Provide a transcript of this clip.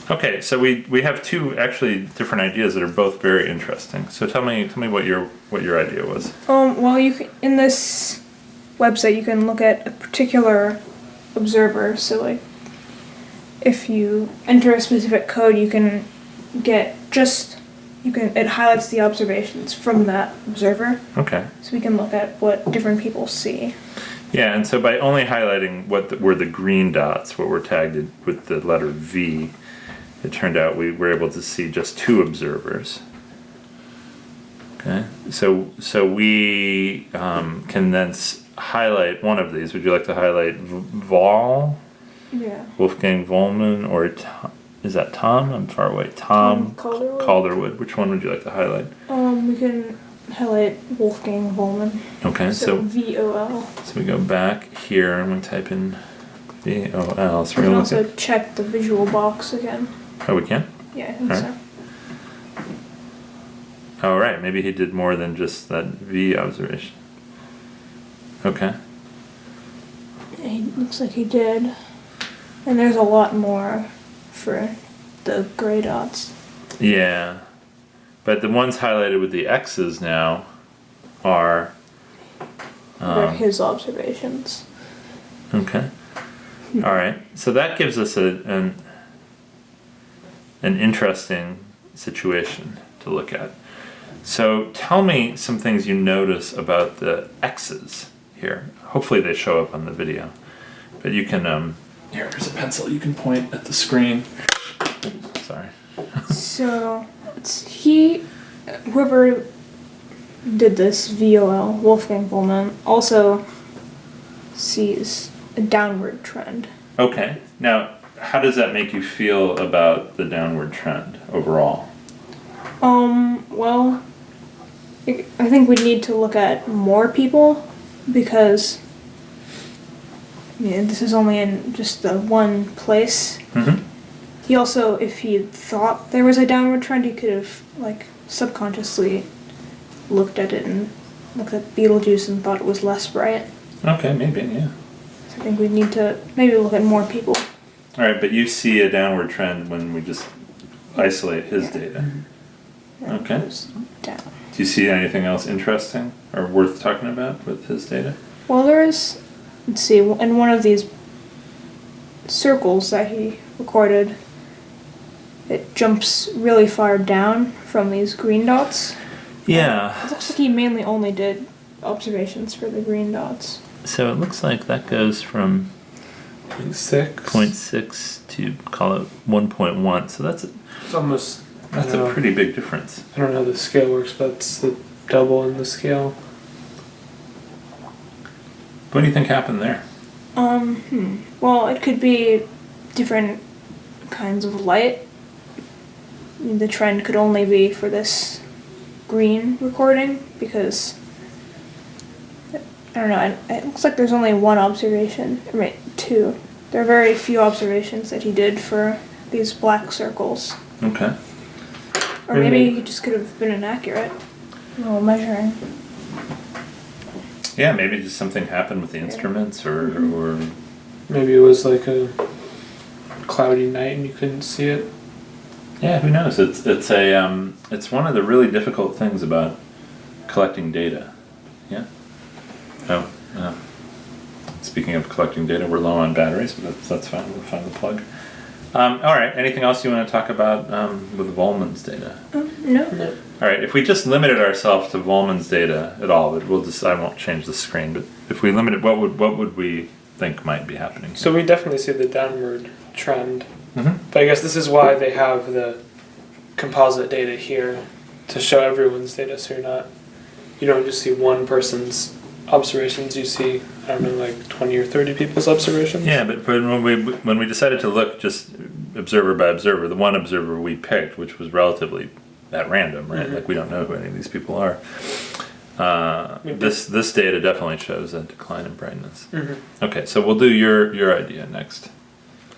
Okay, so we have two actually different ideas that are both very interesting. So tell me what your idea was. Well, you can, in this website you can look at a particular observer. So like, if you enter a specific code, you can get it highlights the observations from that observer. Okay. So we can look at what different people see. Yeah, and so by only highlighting what were the green dots, what were tagged with the letter V, it turned out we were able to see just two observers. Okay, so we can then highlight one of these. Would you like to highlight Vol? Yeah. Wolfgang Vollmann, or is that Tom? I'm far away. Tom Calderwood. Which one would you like to highlight? We can highlight Wolfgang Vollmann. Okay, so VOL. So we go back here and we type in VOL. So we can also check the visual box again. Oh, we can? Yeah, I think so. Oh, right. Maybe he did more than just that V observation. Okay. Yeah, it looks like he did. And there's a lot more for the gray dots. Yeah. But the ones highlighted with the X's now are... they're his observations. Okay. All right. So that gives us an interesting situation to look at. So tell me some things you notice about the X's here. Hopefully they show up on the video. But you can... here's a pencil. You can point at the screen. Sorry. So, whoever did this, VOL, Wolfgang Vollmann, also sees a downward trend. Okay. Now, how does that make you feel about the downward trend overall? Well, I think we need to look at more people because this is only in just the one place. Mm-hmm. He also, if he thought there was a downward trend, he could have, like, subconsciously looked at it and looked at Betelgeuse and thought it was less bright. Okay, maybe, yeah. So I think we need to maybe look at more people. All right, but you see a downward trend when we just isolate his data. Okay. Down. Do you see anything else interesting or worth talking about with his data? Well, there is, let's see, in one of these circles that he recorded, it jumps really far down from these green dots. Yeah. It looks like he mainly only did observations for the green dots. So it looks like that goes from 0.6 to, call it 1.1. So it's almost... That's a pretty big difference. I don't know how the scale works, but it's the double in the scale. What do you think happened there? Well, it could be different kinds of light. The trend could only be for this green recording because, I don't know, it looks like there's only one observation, right, two. There are very few observations that he did for these black circles. Okay. Or maybe he just could have been inaccurate while measuring. Yeah, maybe just something happened with the instruments or maybe it was like a cloudy night and you couldn't see it. Yeah, who knows? It's one of the really difficult things about collecting data. Yeah. Oh. Speaking of collecting data, we're low on batteries, but that's fine. We'll find the plug. All right. Anything else you want to talk about with Vollmann's data? No. All right. If we just limited ourselves to Vollmann's data at all, I won't change the screen. But if we limit it, what would we think might be happening? So we definitely see the downward trend. Mm-hmm. But I guess this is why they have the composite data here to show everyone's data. So you don't just see one person's observations. You see, I don't know, like 20 or 30 people's observations. Yeah, but when we decided to look just observer by observer, the one observer we picked, which was relatively at random, right? Mm-hmm. Like we don't know who any of these people are. This data definitely shows a decline in brightness. Mm-hmm. Okay, so we'll do your idea next.